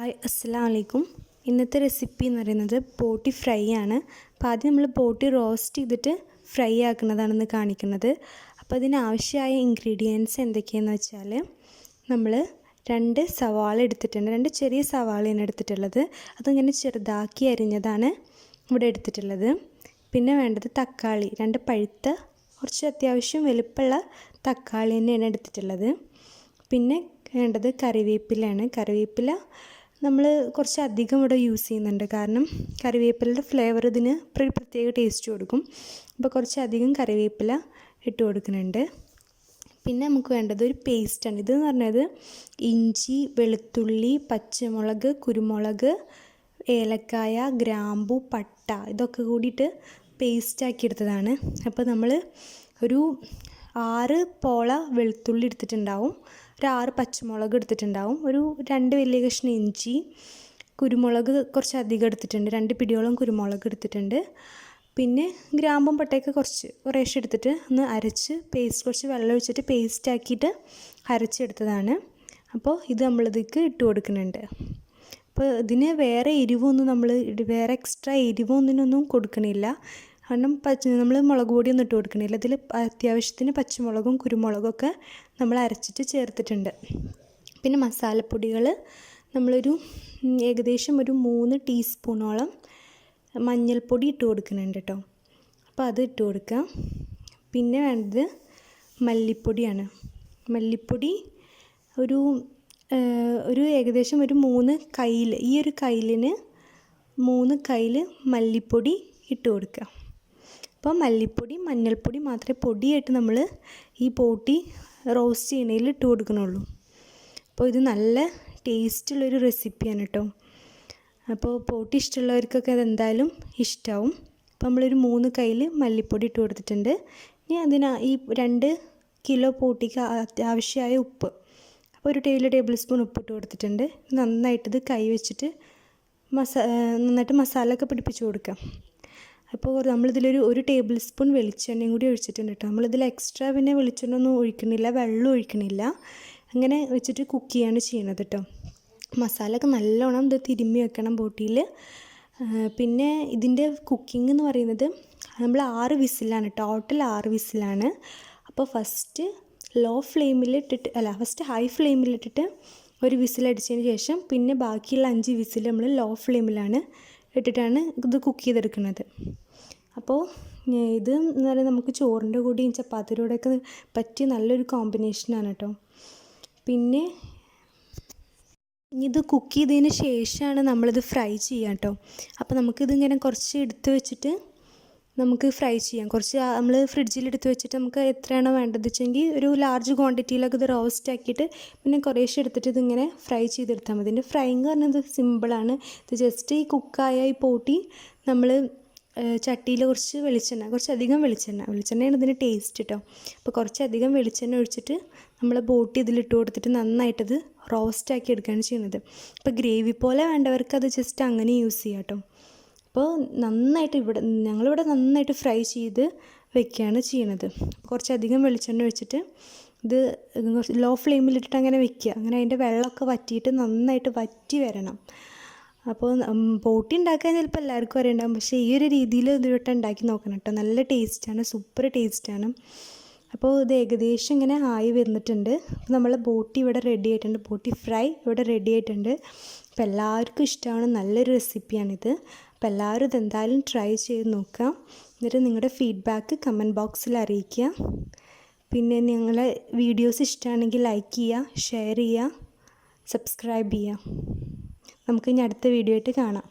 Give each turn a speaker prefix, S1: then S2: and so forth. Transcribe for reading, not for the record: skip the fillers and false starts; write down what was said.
S1: Hi അസ്സലാമു അലൈക്കും. ഇന്നത്തെ റെസിപ്പി എന്ന് പറയുന്നത് ബോട്ടി ഫ്രൈ ആണ്. അപ്പോൾ ആദ്യം നമ്മൾ ബോട്ടി റോസ്റ്റ് ചെയ്തിട്ട് ഫ്രൈ ആക്കുന്നതാണെന്ന് കാണിക്കുന്നത്. അപ്പോൾ അതിനാവശ്യമായ ഇൻഗ്രീഡിയൻസ് എന്തൊക്കെയാണെന്ന് വെച്ചാൽ നമ്മൾ 2 സവാള എടുത്തിട്ടുണ്ട്. 2 ചെറിയ സവാളയാണ് എടുത്തിട്ടുള്ളത്. അതിങ്ങനെ ചെറുതാക്കി അരിഞ്ഞതാണ് ഇവിടെ എടുത്തിട്ടുള്ളത്. പിന്നെ വേണ്ടത് തക്കാളി, 2 പഴുത്ത കുറച്ച് അത്യാവശ്യം വലുപ്പമുള്ള തക്കാളി തന്നെയാണ് എടുത്തിട്ടുള്ളത്. പിന്നെ വേണ്ടത് കറിവേപ്പിലയാണ്. കറിവേപ്പില നമ്മൾ കുറച്ച് അധികം ഇവിടെ യൂസ് ചെയ്യുന്നുണ്ട്, കാരണം കറിവേപ്പിലയുടെ ഫ്ലേവർ ഇതിന് പ്രത്യേക ടേസ്റ്റ് കൊടുക്കും. അപ്പോൾ കുറച്ച് അധികം കറിവേപ്പില ഇട്ട് കൊടുക്കുന്നുണ്ട്. പിന്നെ നമുക്ക് വേണ്ടത് ഒരു പേസ്റ്റാണ്. ഇതെന്ന് പറഞ്ഞത് ഇഞ്ചി, വെളുത്തുള്ളി, പച്ചമുളക്, കുരുമുളക്, ഏലക്കായ, ഗ്രാമ്പു, പട്ട ഇതൊക്കെ കൂടിയിട്ട് പേസ്റ്റാക്കി എടുത്തതാണ്. അപ്പോൾ നമ്മൾ ഒരു 6 പോള വെളുത്തുള്ളി എടുത്തിട്ടുണ്ടാവും, ഒരു 6 പച്ചമുളക് എടുത്തിട്ടുണ്ടാവും, ഒരു 2 വലിയ കഷ്ണം ഇഞ്ചി, കുരുമുളക് കുറച്ച് അധികം എടുത്തിട്ടുണ്ട്, 2 പിടിയോളം കുരുമുളക് എടുത്തിട്ടുണ്ട്. പിന്നെ ഗ്രാമ്പും പട്ടയൊക്കെ കുറേശ്ശെ എടുത്തിട്ട് ഒന്ന് അരച്ച് കുറച്ച് വെള്ളം ഒഴിച്ചിട്ട് പേസ്റ്റാക്കിയിട്ട് അരച്ചെടുത്തതാണ്. അപ്പോൾ ഇത് നമ്മളിതിലേക്ക് ഇട്ട് കൊടുക്കുന്നുണ്ട്. അപ്പോൾ ഇതിന് വേറെ എരിവൊന്നും വേറെ എക്സ്ട്രാ എരിവൊന്നിനൊന്നും കൊടുക്കണില്ല, കാരണം നമ്മൾ മുളക് പൊടിയൊന്നും ഇട്ട് കൊടുക്കണില്ല. ഇതിൽ അത്യാവശ്യത്തിന് പച്ചമുളകും കുരുമുളകൊക്കെ നമ്മൾ അരച്ചിട്ട് ചേർത്തിട്ടുണ്ട്. പിന്നെ മസാലപ്പൊടികൾ നമ്മളൊരു ഏകദേശം ഒരു 3 ടീസ്പൂണോളം മഞ്ഞൾപ്പൊടി ഇട്ട് കൊടുക്കുന്നുണ്ട് കേട്ടോ. അപ്പോൾ അത് ഇട്ട് കൊടുക്കാം. പിന്നെ വേണ്ടത് മല്ലിപ്പൊടിയാണ്. മല്ലിപ്പൊടി ഒരു ഏകദേശം ഒരു 3 കയ്യിൽ, ഈ ഒരു കയ്യിലിന് 3 കയ്യിൽ മല്ലിപ്പൊടി ഇട്ട് കൊടുക്കുക. അപ്പോൾ മല്ലിപ്പൊടി മഞ്ഞൾപ്പൊടി മാത്രമേ പൊടിയായിട്ട് നമ്മൾ ഈ ബോട്ടി റോസ്റ്റ് ചെയ്യണതിൽ ഇട്ട് കൊടുക്കണുള്ളൂ. അപ്പോൾ ഇത് നല്ല ടേസ്റ്റുള്ളൊരു റെസിപ്പിയാണ് കേട്ടോ. അപ്പോൾ ബോട്ടി ഇഷ്ടമുള്ളവർക്കൊക്കെ അതെന്തായാലും ഇഷ്ടമാവും. അപ്പോൾ നമ്മളൊരു 3 കയ്യിൽ മല്ലിപ്പൊടി ഇട്ട് കൊടുത്തിട്ടുണ്ട്. ഇനി ഈ 2 കിലോ ബോട്ടിക്ക് ആവശ്യമായ ഉപ്പ്, അപ്പോൾ ഒരു ടേബിൾ സ്പൂൺ ഉപ്പിട്ട് കൊടുത്തിട്ടുണ്ട്. നന്നായിട്ടിത് കൈ വെച്ചിട്ട് നന്നായിട്ട് മസാല ഒക്കെ പിടിപ്പിച്ച് കൊടുക്കാം. അപ്പോൾ നമ്മളിതിലൊരു 1 ടേബിൾ സ്പൂൺ വെളിച്ചെണ്ണയും കൂടി ഒഴിച്ചിട്ടുണ്ട് കേട്ടോ. നമ്മളിതിൽ എക്സ്ട്രാ പിന്നെ വെളിച്ചെണ്ണ ഒന്നും ഒഴിക്കണില്ല, വെള്ളം ഒഴിക്കണില്ല, അങ്ങനെ വെച്ചിട്ട് കുക്ക് ചെയ്യാണ് ചെയ്യണത് കേട്ടോ. മസാലയൊക്കെ നല്ലോണം ഇത് തിരുമ്മി വെക്കണം ബോട്ടിയിൽ. പിന്നെ ഇതിൻ്റെ കുക്കിംഗ് എന്ന് പറയുന്നത് നമ്മൾ 6 വിസിലാണ്, ടോട്ടൽ 6 വിസിലാണ്. അപ്പോൾ ഫസ്റ്റ് ഹൈ ഫ്ലെയിമിലിട്ടിട്ട് ഒരു വിസിലടിച്ചതിന് ശേഷം പിന്നെ ബാക്കിയുള്ള 5 വിസിൽ നമ്മൾ ലോ ഫ്ലെയിമിലാണ് ഇട്ടിട്ടാണ് ഇത് കുക്ക് ചെയ്തെടുക്കുന്നത്. അപ്പോൾ ഇത് എന്ന് പറയുന്നത് നമുക്ക് ചോറിൻ്റെ കൂടെയും ചപ്പാത്തിയുടെ കൂടെയൊക്കെ പറ്റിയ നല്ലൊരു കോമ്പിനേഷനാണ് കേട്ടോ. പിന്നെ ഇത് കുക്ക് ചെയ്തതിന് ശേഷമാണ് നമ്മളിത് ഫ്രൈ ചെയ്യാം കേട്ടോ. അപ്പോൾ നമുക്കിതിങ്ങനെ കുറച്ച് എടുത്ത് വെച്ചിട്ട് നമുക്ക് ഫ്രൈ ചെയ്യാം. കുറച്ച് നമ്മൾ ഫ്രിഡ്ജിലെടുത്ത് വെച്ചിട്ട് നമുക്ക് എത്രയാണോ വേണ്ടത് വെച്ചെങ്കിൽ ഒരു ലാർജ് ക്വാണ്ടിറ്റിയിലൊക്കെ ഇത് റോസ്റ്റ് ആക്കിയിട്ട് പിന്നെ കുറേശ്ശെ എടുത്തിട്ട് ഇതിങ്ങനെ ഫ്രൈ ചെയ്തെടുത്താൽ മതി. ഇതിൻ്റെ ഫ്രൈങ് പറഞ്ഞത് സിമ്പിളാണ്. ഇത് ജസ്റ്റ് ഈ കുക്കായ ഈ പോട്ടി നമ്മൾ ചട്ടിയിൽ കുറച്ചധികം വെളിച്ചെണ്ണയാണ് ഇതിന് ടേസ്റ്റ് കേട്ടോ. അപ്പോൾ കുറച്ചധികം വെളിച്ചെണ്ണ ഒഴിച്ചിട്ട് നമ്മൾ ബോട്ടി ഇതിലിട്ട് കൊടുത്തിട്ട് നന്നായിട്ടത് റോസ്റ്റാക്കി എടുക്കുകയാണ് ചെയ്യുന്നത്. അപ്പോൾ ഗ്രേവി പോലെ വേണ്ടവർക്ക് അത് ജസ്റ്റ് അങ്ങനെ യൂസ് ചെയ്യാം കേട്ടോ. അപ്പോൾ ഞങ്ങളിവിടെ നന്നായിട്ട് ഫ്രൈ ചെയ്ത് വെക്കുകയാണ് ചെയ്യണത്. കുറച്ചധികം വെളിച്ചെണ്ണ ഒഴിച്ചിട്ട് ഇത് ലോ ഫ്ലെയിമിലിട്ടിട്ട് അങ്ങനെ വെക്കുക. അങ്ങനെ അതിൻ്റെ വെള്ളമൊക്കെ വറ്റിയിട്ട് നന്നായിട്ട് വറ്റി വരണം. അപ്പോൾ ബോട്ടി ഉണ്ടാക്കാൻ ചിലപ്പോൾ എല്ലാവർക്കും അറിയണ്ടാകും, പക്ഷേ ഈ ഒരു രീതിയിൽ ഇതിലോട്ട് ഉണ്ടാക്കി നോക്കണം കേട്ടോ. നല്ല ടേസ്റ്റാണ്, സൂപ്പർ ടേസ്റ്റാണ്. അപ്പോൾ ഇത് ഏകദേശം ഇങ്ങനെ ആയി വരുന്നിട്ടുണ്ട്. അപ്പോൾ നമ്മളെ ബോട്ടി ഇവിടെ റെഡി ആയിട്ടുണ്ട്, ബോട്ടി ഫ്രൈ ഇവിടെ റെഡി ആയിട്ടുണ്ട്. അപ്പോൾ എല്ലാവർക്കും ഇഷ്ടമാണ്, നല്ലൊരു റെസിപ്പിയാണിത്. അപ്പോൾ എല്ലാവരും ഇതെന്തായാലും ട്രൈ ചെയ്ത് നോക്കാം. എന്നിട്ട് നിങ്ങളുടെ ഫീഡ്ബാക്ക് കമൻറ്റ് ബോക്സിൽ അറിയിക്കുക. പിന്നെ നിങ്ങളെ വീഡിയോസ് ഇഷ്ടമാണെങ്കിൽ ലൈക്ക് ചെയ്യുക, ഷെയർ ചെയ്യുക, സബ്സ്ക്രൈബ് ചെയ്യുക. നമുക്ക് ഇനി അടുത്ത വീഡിയോ ആയിട്ട് കാണാം.